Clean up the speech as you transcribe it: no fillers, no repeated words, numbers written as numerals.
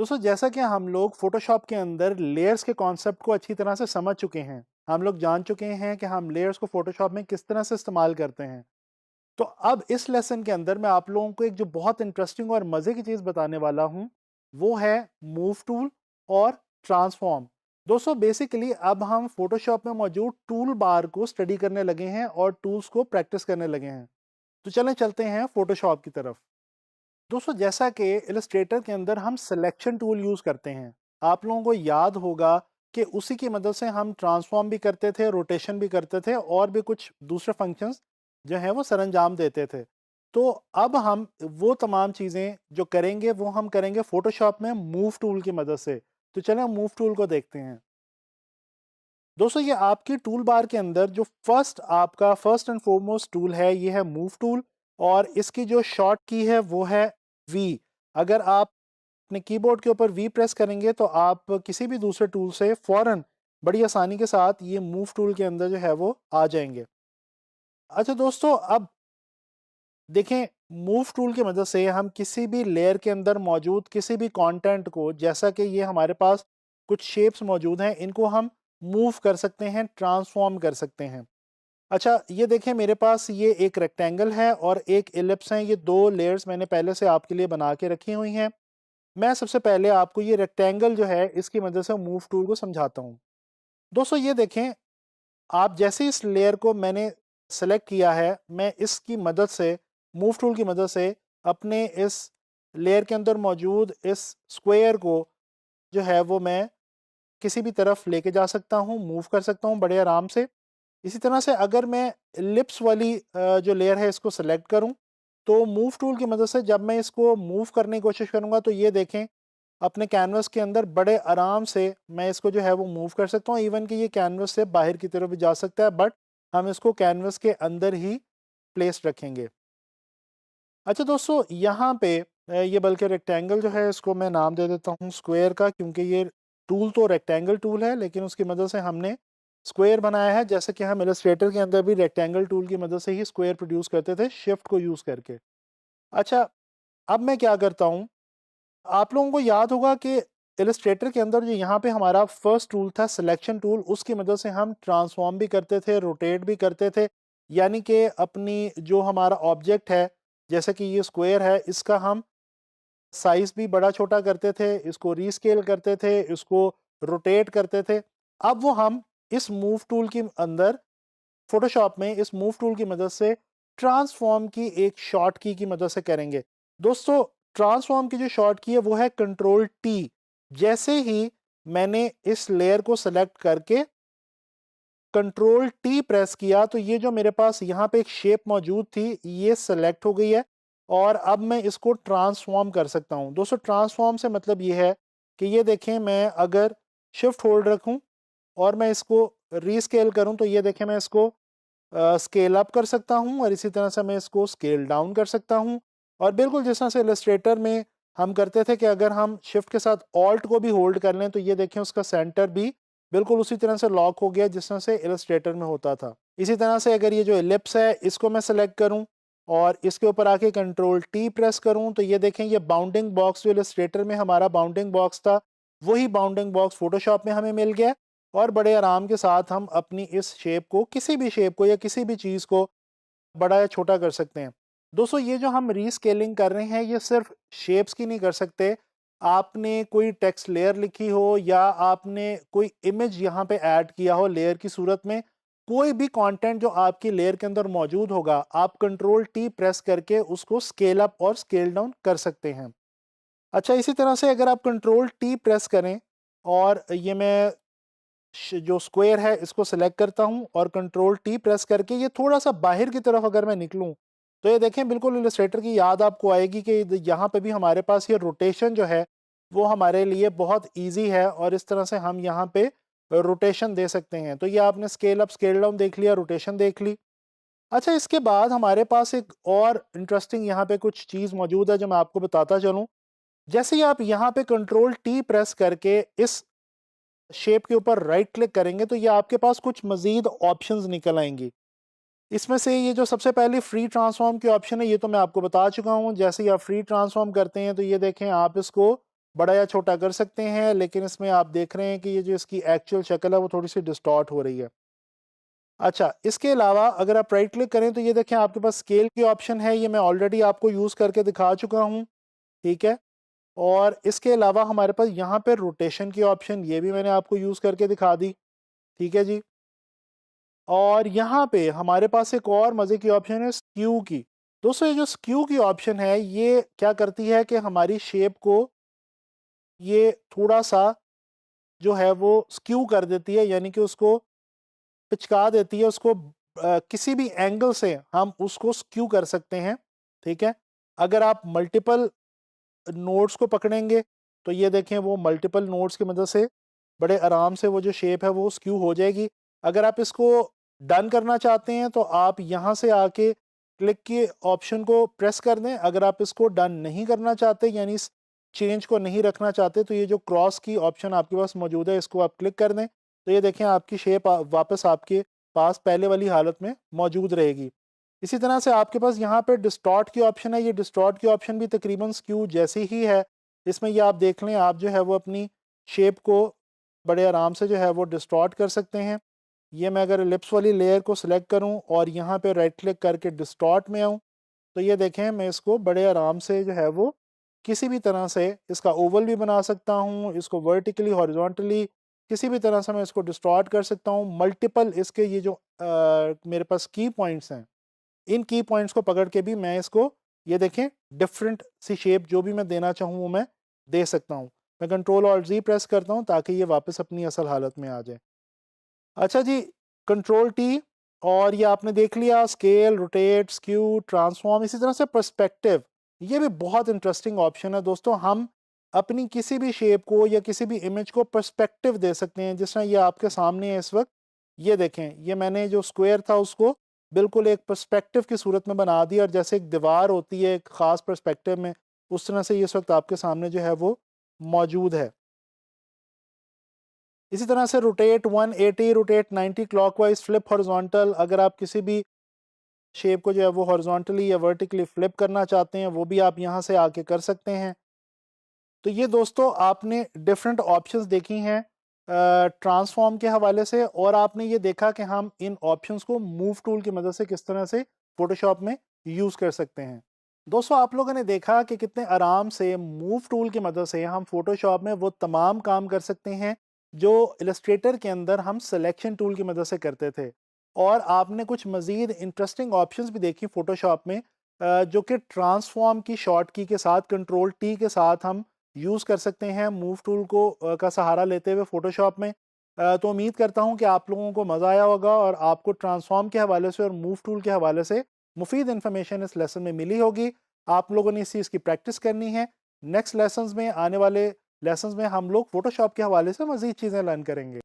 दोस्तों जैसा कि हम लोग फोटोशॉप के अंदर लेयर्स के कॉन्सेप्ट को अच्छी तरह से समझ चुके हैं, हम लोग जान चुके हैं कि हम लेयर्स को फोटोशॉप में किस तरह से इस्तेमाल करते हैं। तो अब इस लेसन के अंदर मैं आप लोगों को एक जो बहुत इंटरेस्टिंग और मज़े की चीज़ बताने वाला हूँ, वो है मूव टूल और ट्रांसफॉर्म। दोस्तों बेसिकली अब हम फोटोशॉप में मौजूद टूल बार को स्टडी करने लगे हैं और टूल्स को प्रैक्टिस करने लगे हैं। तो चलें चलते हैं फोटोशॉप की तरफ। दोस्तों जैसा कि इलस्ट्रेटर के अंदर हम सिलेक्शन टूल यूज़ करते हैं, आप लोगों को याद होगा कि उसी की मदद से हम ट्रांसफॉर्म भी करते थे, रोटेशन भी करते थे और भी कुछ दूसरे फंक्शंस जो हैं वो सरंजाम देते थे। तो अब हम वो तमाम चीज़ें जो करेंगे वो हम करेंगे फोटोशॉप में मूव टूल की मदद से। तो चलें मूव टूल को देखते हैं। दोस्तों ये आपकी टूल बार के अंदर जो फर्स्ट एंड फॉरमोस्ट टूल है, ये है मूव टूल और इसकी जो शॉर्ट की है वो है वी। अगर आप अपने कीबोर्ड के ऊपर वी प्रेस करेंगे तो आप किसी भी दूसरे टूल से फौरन बड़ी आसानी के साथ ये मूव टूल के अंदर जो है वो आ जाएंगे। अच्छा दोस्तों, अब देखें, मूव टूल की मदद से हम किसी भी लेयर के अंदर मौजूद किसी भी कंटेंट को, जैसा कि ये हमारे पास कुछ शेप्स मौजूद हैं, इनको हम मूव कर सकते हैं, ट्रांसफॉर्म कर सकते हैं। अच्छा ये देखें, मेरे पास ये एक रेक्टेंगल है और एक इलिप्स है। ये दो लेयर्स मैंने पहले से आपके लिए बना के रखी हुई हैं। मैं सबसे पहले आपको ये रेक्टेंगल जो है इसकी मदद से मूव टूल को समझाता हूँ। दोस्तों ये देखें, आप जैसे इस लेयर को मैंने सेलेक्ट किया है, मैं इसकी मदद से, मूव टूल की मदद से, अपने इस लेयर के अंदर मौजूद इस स्क्वायर को जो है वो मैं किसी भी तरफ लेके जा सकता हूँ, मूव कर सकता हूँ बड़े आराम से। इसी तरह से अगर मैं एलिप्स वाली जो लेयर है इसको सेलेक्ट करूँ, तो मूव टूल की मदद से जब मैं इसको मूव करने की कोशिश करूँगा तो ये देखें, अपने कैनवस के अंदर बड़े आराम से मैं इसको जो है वो मूव कर सकता हूँ। इवन कि ये कैनवस से बाहर की तरफ भी जा सकता है, बट हम इसको कैनवस के अंदर ही प्लेस रखेंगे। अच्छा दोस्तों, यहाँ पे ये बल्कि रेक्टेंगल जो है इसको मैं नाम दे देता हूँ स्क्वायर का, क्योंकि ये टूल तो रेक्टेंगल टूल है लेकिन उसकी मदद से हमने स्क्वायर बनाया है, जैसे कि हम इलस्ट्रेटर के अंदर भी रेक्टेंगल टूल की मदद से ही स्क्वायर प्रोड्यूस करते थे शिफ्ट को यूज़ करके। अच्छा, अब मैं क्या करता हूँ, आप लोगों को याद होगा कि इलस्ट्रेटर के अंदर जो यहाँ पे हमारा फर्स्ट टूल था सिलेक्शन टूल, उसकी मदद से हम ट्रांसफॉर्म भी करते थे, रोटेट भी करते थे। यानी कि अपनी जो हमारा ऑब्जेक्ट है, जैसे कि ये स्क्वायर है, इसका हम साइज़ भी बड़ा छोटा करते थे, इसको रीस्केल करते थे, इसको रोटेट करते थे। अब वो हम इस मूव टूल के अंदर, फ़ोटोशॉप में इस मूव टूल की मदद से ट्रांसफ़ॉर्म की एक शॉर्ट की मदद से करेंगे। दोस्तों ट्रांसफ़ॉर्म की जो शॉर्ट की है वो है कंट्रोल टी। जैसे ही मैंने इस लेयर को सेलेक्ट करके कंट्रोल टी प्रेस किया तो ये जो मेरे पास यहाँ पे एक शेप मौजूद थी ये सेलेक्ट हो गई है और अब मैं इसको ट्रांसफॉर्म कर सकता हूँ। दोस्तों ट्रांसफॉर्म से मतलब ये है कि ये देखें, मैं अगर शिफ्ट होल्ड रखूँ और मैं इसको रीस्केल करूँ तो ये देखें, मैं इसको स्केल अप कर सकता हूँ और इसी तरह से मैं इसको स्केल डाउन कर सकता हूँ। और बिल्कुल जिस तरह से इलस्ट्रेटर में हम करते थे कि अगर हम शिफ्ट के साथ ऑल्ट को भी होल्ड कर लें तो ये देखें उसका सेंटर भी बिल्कुल उसी तरह से लॉक हो गया जिस तरह से इलस्ट्रेटर में होता था। इसी तरह से अगर ये जो एलिप्स है इसको मैं सेलेक्ट करूं और इसके ऊपर आके कंट्रोल टी प्रेस करूं तो ये देखें, ये बाउंडिंग बॉक्स जो इलस्ट्रेटर में हमारा बाउंडिंग बॉक्स था वही बाउंडिंग बॉक्स फोटोशॉप में हमें मिल गया और बड़े आराम के साथ हम अपनी इस शेप को, किसी भी शेप को या किसी भी चीज़ को बड़ा या छोटा कर सकते हैं। दोस्तों ये जो हम रीस्केलिंग कर रहे हैं ये सिर्फ शेप्स की नहीं कर सकते। आपने कोई टेक्स्ट लेयर लिखी हो या आपने कोई इमेज यहाँ पे ऐड किया हो लेयर की सूरत में, कोई भी कंटेंट जो आपकी लेयर के अंदर मौजूद होगा, आप कंट्रोल टी प्रेस करके उसको स्केल अप और स्केल डाउन कर सकते हैं। अच्छा इसी तरह से अगर आप कंट्रोल टी प्रेस करें और ये मैं जो स्क्वायर है इसको सेलेक्ट करता हूं और कंट्रोल टी प्रेस करके ये थोड़ा सा बाहर की तरफ अगर मैं निकलूं तो ये देखें, बिल्कुल इलस्ट्रेटर की याद आपको आएगी कि यहाँ पे भी हमारे पास ये रोटेशन जो है वो हमारे लिए बहुत इजी है और इस तरह से हम यहाँ पे रोटेशन दे सकते हैं। तो ये आपने स्केल अप स्केल डाउन देख लिया, रोटेशन देख ली। अच्छा इसके बाद हमारे पास एक और इंटरेस्टिंग यहाँ पे कुछ चीज़ मौजूद है जो मैं आपको बताता चलूँ। जैसे ही आप यहाँ पे कंट्रोल टी प्रेस करके इस शेप के ऊपर राइट क्लिक करेंगे तो ये आपके पास कुछ मज़ीद ऑप्शंस निकल आएंगी। इसमें से ये जो सबसे पहले फ्री ट्रांसफॉर्म की ऑप्शन है ये तो मैं आपको बता चुका हूँ। जैसे ही आप फ्री ट्रांसफॉर्म करते हैं तो ये देखें, आप इसको बड़ा या छोटा कर सकते हैं, लेकिन इसमें आप देख रहे हैं कि ये जो इसकी एक्चुअल शक्ल है वो थोड़ी सी डिस्टॉर्ट हो रही है। अच्छा, इसके अलावा अगर आप राइट क्लिक करें तो ये देखें आपके पास स्केल की ऑप्शन है, ये मैं ऑलरेडी आपको यूज़ करके दिखा चुका हूँ, ठीक है। और इसके अलावा हमारे पास यहाँ पे रोटेशन की ऑप्शन, ये भी मैंने आपको यूज़ करके दिखा दी, ठीक है जी। और यहाँ पे हमारे पास एक और मज़े की ऑप्शन है स्क्यू की। दोस्तों ये जो स्क्यू की ऑप्शन है ये क्या करती है कि हमारी शेप को ये थोड़ा-सा जो है वो स्क्यू कर देती है, यानी कि उसको पिचका देती है, उसको किसी भी एंगल से हम उसको स्क्यू कर सकते हैं, ठीक है। अगर आप मल्टीपल नोड्स को पकड़ेंगे तो ये देखें वो मल्टीपल नोड्स की मदद से बड़े आराम से वो जो शेप है वो स्क्यू हो जाएगी। अगर आप इसको डन करना चाहते हैं तो आप यहाँ से आके क्लिक के ऑप्शन को प्रेस कर दें। अगर आप इसको डन नहीं करना चाहते यानी इस चेंज को नहीं रखना चाहते तो ये जो क्रॉस की ऑप्शन आपके पास मौजूद है इसको आप क्लिक कर दें, तो ये देखें आपकी शेप वापस आपके पास पहले वाली हालत में मौजूद रहेगी। इसी तरह से आपके पास यहाँ पे डिस्टॉर्ट की ऑप्शन है, ये डिस्टॉर्ट की ऑप्शन भी तकरीबन स्क्यू जैसी ही है। इसमें ये आप देख लें, आप जो है वो अपनी शेप को बड़े आराम से जो है वो डिस्टॉर्ट कर सकते हैं। ये मैं अगर एलिप्स वाली लेयर को सिलेक्ट करूँ और यहाँ पे राइट क्लिक करके डिस्टॉर्ट में आऊँ, तो ये देखें मैं इसको बड़े आराम से जो है वो किसी भी तरह से इसका ओवल भी बना सकता हूँ, इसको वर्टिकली, हॉरिजॉन्टली किसी भी तरह से मैं इसको डिस्टॉर्ट कर सकता हूँ। मल्टीपल इसके ये जो मेरे पास की पॉइंट्स हैं, इन की पॉइंट्स को पकड़ के भी मैं इसको ये देखें डिफरेंट सी शेप जो भी मैं देना चाहूँ वो मैं दे सकता हूँ। मैं कंट्रोल ऑल्ट जी प्रेस करता हूँ ताकि ये वापस अपनी असल हालत में आ जाए। अच्छा जी, कंट्रोल टी, और ये आपने देख लिया स्केल, रोटेट, स्क्यू, ट्रांसफॉर्म, इसी तरह से पर्सपेक्टिव। ये भी बहुत इंटरेस्टिंग ऑप्शन है दोस्तों। हम अपनी किसी भी शेप को या किसी भी इमेज को पर्सपेक्टिव दे सकते हैं, जिस तरह ये आपके सामने है इस वक्त। ये देखें, ये मैंने जो स्क्वायर था उसको बिल्कुल एक पर्सपेक्टिव की सूरत में बना दिया, और जैसे एक दीवार होती है एक ख़ास पर्सपेक्टिव में, उस तरह से ये इस वक्त आपके सामने जो है वो मौजूद है। इसी तरह से rotate 180, rotate 90 clockwise, flip horizontal, अगर आप किसी भी शेप को जो है वो हॉरिजॉन्टली या वर्टिकली फ्लिप करना चाहते हैं वो भी आप यहाँ से आके कर सकते हैं। तो ये दोस्तों आपने डिफरेंट ऑप्शंस देखी हैं ट्रांसफॉर्म के हवाले से, और आपने ये देखा कि हम इन ऑप्शंस को मूव टूल की मदद से किस तरह से फोटोशॉप में यूज़ कर सकते हैं। दोस्तों आप लोगों ने देखा कि कितने आराम से मूव टूल की मदद से हम फोटोशॉप में वो तमाम काम कर सकते हैं जो इलस्ट्रेटर के अंदर हम सिलेक्शन टूल की मदद से करते थे। और आपने कुछ मज़ीद इंटरेस्टिंग ऑप्शंस भी देखी फोटोशॉप में जो कि ट्रांसफॉर्म की शॉर्ट की के साथ कंट्रोल टी के साथ हम यूज़ कर सकते हैं मूव टूल को का सहारा लेते हुए फ़ोटोशॉप में। तो उम्मीद करता हूँ कि आप लोगों को मज़ा आया होगा और आपको ट्रांसफॉर्म के हवाले से और मूव टूल के हवाले से मुफीद इन्फॉर्मेशन इस लेसन में मिली होगी। आप लोगों ने इस चीज़ की प्रैक्टिस करनी है। नेक्स्ट लेसन्स में, आने वाले लेसन्स में हम लोग फ़ोटोशॉप के हवाले से मज़ीद चीज़ें लर्न करेंगे।